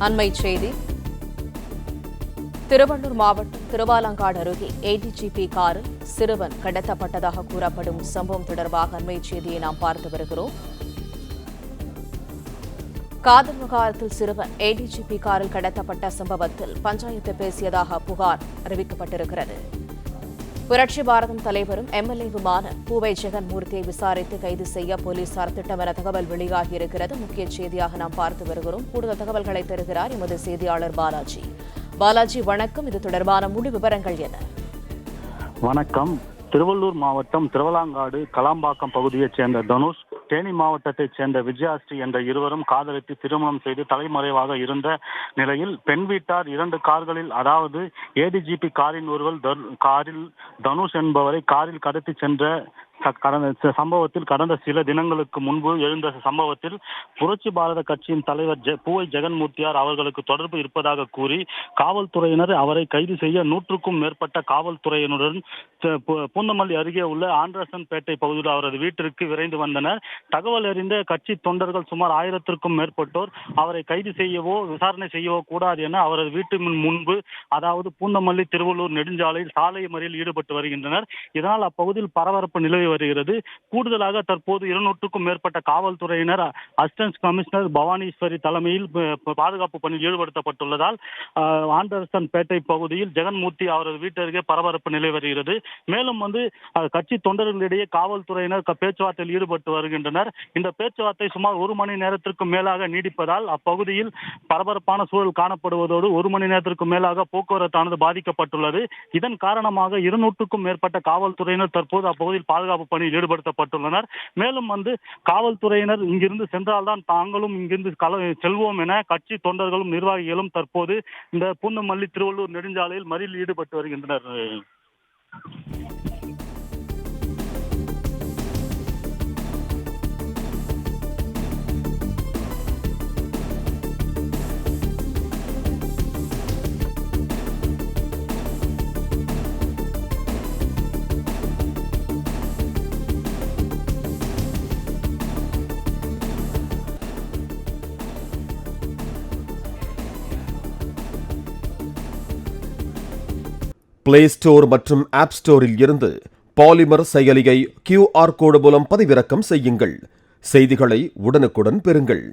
அண்மைச் செய்தி. திருவள்ளூர் மாவட்டம் திருவாலங்காடு அருகே ஏடிஜிபி காரில் சிறுவன் கடத்தப்பட்டதாக கூறப்படும் சம்பவம் தொடர்பாக அண்மைச் செய்தியை நாம் பார்த்து வருகிறோம். காதல் விவகாரத்தில் சிறுவன் ஏடிஜிபி காரில் கடத்தப்பட்ட சம்பவத்தில் பஞ்சாயத்து பேசியதாக புகார் அறிவிக்கப்பட்டிருக்கிறது. புரட்சி பாரதம் தலைவரும் எம்எல்ஏவுமான பூவை ஜெகன்மூர்த்தியை விசாரித்து கைது செய்ய போலீசார் திட்டமென தகவல் வெளியாகியிருக்கிறது. முக்கிய செய்தியாக நாம் பார்த்து வருகிறோம். கூடுதல் தகவல்களை தருகிறார் எமது செய்தியாளர் பாலாஜி. பாலாஜி, வணக்கம். இது தொடர்பான முழு விவரங்கள் என்ன? வணக்கம். திருவள்ளூர் மாவட்டம் திருவலாங்காடு கலாம்பாக்கம் பகுதியைச் சேர்ந்த தனுஷ், தேனி மாவட்டத்தைச் சேர்ந்த விஜயாஸ்ரீ என்ற இருவரும் காதலித்து திருமணம் செய்து தலைமறைவாக இருந்த நிலையில் பெண் வீட்டார் 2 கார்களில், அதாவது ஏடிஜிபி காரின் காரில் தனுஷ் என்பவரை காரில் கடத்தி சென்ற சம்பவத்தில் கடந்த சில தினங்களுக்கு முன்பு எழுந்த சம்பவத்தில் புரட்சி பாரத கட்சியின் தலைவர் பூவை ஜெகன்மூர்த்தியார் அவர்களுக்கு தொடர்பு இருப்பதாக கூறி காவல்துறையினர் அவரை கைது செய்ய 100க்கும் மேற்பட்ட காவல்துறையினருடன் பூந்தமல்லி அருகே உள்ள ஆண்டர்சன் பேட்டை பகுதியில் அவரது வீட்டிற்கு விரைந்து வந்தனர். தகவல் அறிந்த கட்சி தொண்டர்கள் சுமார் 1000க்கும் மேற்பட்டோர் அவரை கைது செய்யவோ விசாரணை செய்யவோ கூடாது என அவரது வீட்டு முன்பு, அதாவது பூந்தமல்லி திருவள்ளூர் நெடுஞ்சாலையில் சாலை மறியலில் ஈடுபட்டு வருகின்றனர். இதனால் அப்பகுதியில் பரபரப்பு நிலவி வருகிறது. கூடுதலாக தற்போது 200க்கும் மேற்பட்ட காவல்துறையினர் அசிஸ்டன்ட் கமிஷனர் பவானீஸ்வரி தலைமையில் பாதுகாப்பு பணியில் ஈடுபடுத்தப்பட்டுள்ளதால் ஆண்டர்சன் பேட்டை பகுதியில் ஜெகன்மூர்த்தி அவரது வீட்டருகே பரபரப்பு நிலவி வருகிறது. மேலும் கட்சி தொண்டர்களிடையே காவல்துறையினர் பேச்சுவார்த்தையில் ஈடுபட்டு வருகின்றனர். இந்த பேச்சுவார்த்தை சுமார் 1 மணி நேரத்திற்கு மேலாக நீடிப்பதால் அப்பகுதியில் பரபரப்பான சூழல் காணப்படுவதோடு 1 மணி நேரத்திற்கு மேலாக போக்குவரத்தானது பாதிக்கப்பட்டுள்ளது. இதன் காரணமாக 200க்கும் மேற்பட்ட காவல்துறையினர் தற்போது அப்பகுதியில் பாதுகாப்பு பணியில் ஈடுபடுத்தப்பட்டுள்ளனர். மேலும் காவல்துறையினர் இங்கிருந்து சென்றால்தான் தாங்களும் இங்கிருந்து செல்வோம் என கட்சி தொண்டர்களும் நிர்வாகிகளும் தற்போது இந்த பூந்தமல்லி திருவள்ளூர் நெடுஞ்சாலையில் மறியலில் ஈடுபட்டு வருகின்றனர். பிளே ஸ்டோர் மற்றும் ஆப் ஸ்டோரில் இருந்து பாலிமர் செயலியை QR கோடு மூலம் பதிவிறக்கம் செய்யுங்கள். செய்திகளை உடனுக்குடன் பெறுங்கள்.